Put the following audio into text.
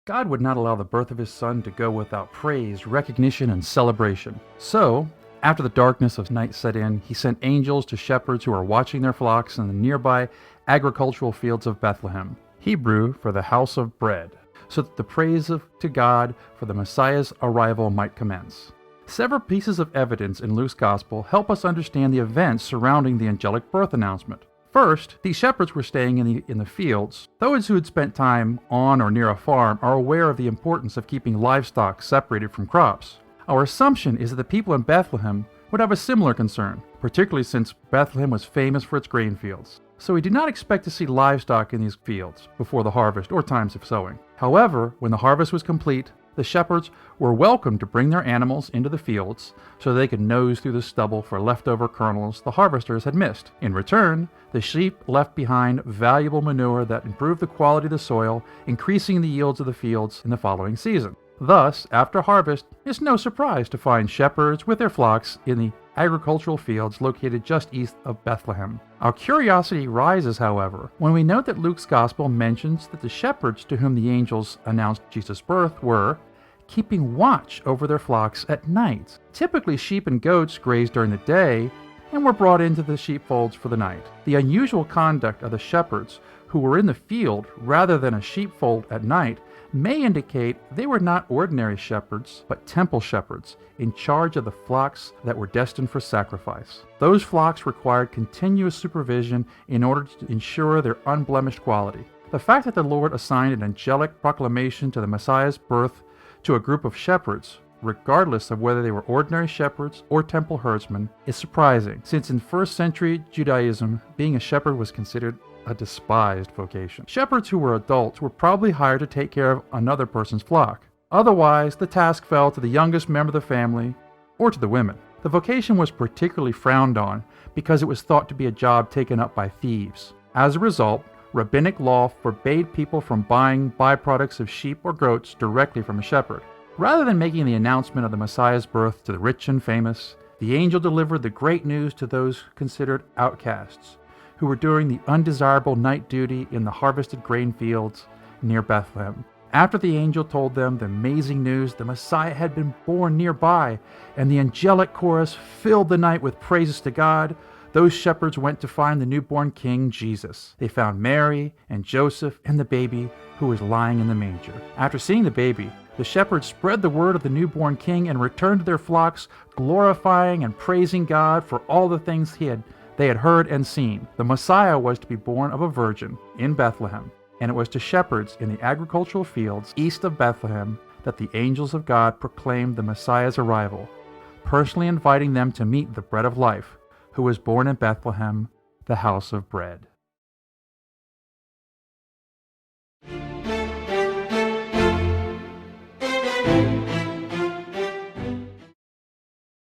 God would not allow the birth of his son to go without praise, recognition, and celebration. So, after the darkness of night set in, he sent angels to shepherds who were watching their flocks in the nearby agricultural fields of Bethlehem, Hebrew for the house of bread, so that the praise to God for the Messiah's arrival might commence. Several pieces of evidence in Luke's Gospel help us understand the events surrounding the angelic birth announcement. First, these shepherds were staying in the fields. Those who had spent time on or near a farm are aware of the importance of keeping livestock separated from crops. Our assumption is that the people in Bethlehem would have a similar concern, particularly since Bethlehem was famous for its grain fields. So we do not expect to see livestock in these fields before the harvest or times of sowing. However, when the harvest was complete, the shepherds were welcome to bring their animals into the fields so they could nose through the stubble for leftover kernels the harvesters had missed. In return, the sheep left behind valuable manure that improved the quality of the soil, increasing the yields of the fields in the following season. Thus, after harvest, it's no surprise to find shepherds with their flocks in the agricultural fields located just east of Bethlehem. Our curiosity rises, however, when we note that Luke's Gospel mentions that the shepherds to whom the angels announced Jesus' birth were keeping watch over their flocks at night. Typically, sheep and goats grazed during the day and were brought into the sheepfolds for the night. The unusual conduct of the shepherds who were in the field rather than a sheepfold at night may indicate they were not ordinary shepherds, but temple shepherds in charge of the flocks that were destined for sacrifice. Those flocks required continuous supervision in order to ensure their unblemished quality. The fact that the Lord assigned an angelic proclamation to the Messiah's birth to a group of shepherds, regardless of whether they were ordinary shepherds or temple herdsmen, is surprising, since in first century Judaism, being a shepherd was considered a despised vocation. Shepherds who were adults were probably hired to take care of another person's flock. Otherwise, the task fell to the youngest member of the family or to the women. The vocation was particularly frowned on because it was thought to be a job taken up by thieves. As a result, rabbinic law forbade people from buying byproducts of sheep or goats directly from a shepherd. Rather than making the announcement of the Messiah's birth to the rich and famous, the angel delivered the great news to those considered outcasts, who were doing the undesirable night duty in the harvested grain fields near Bethlehem. After the angel told them the amazing news, the Messiah had been born nearby, and the angelic chorus filled the night with praises to God, those shepherds went to find the newborn King Jesus. They found Mary and Joseph and the baby who was lying in the manger. After seeing the baby, the shepherds spread the word of the newborn King and returned to their flocks, glorifying and praising God for all the things they had heard and seen. The Messiah was to be born of a virgin in Bethlehem, and it was to shepherds in the agricultural fields east of Bethlehem that the angels of God proclaimed the Messiah's arrival, personally inviting them to meet the bread of life, who was born in Bethlehem, the house of bread.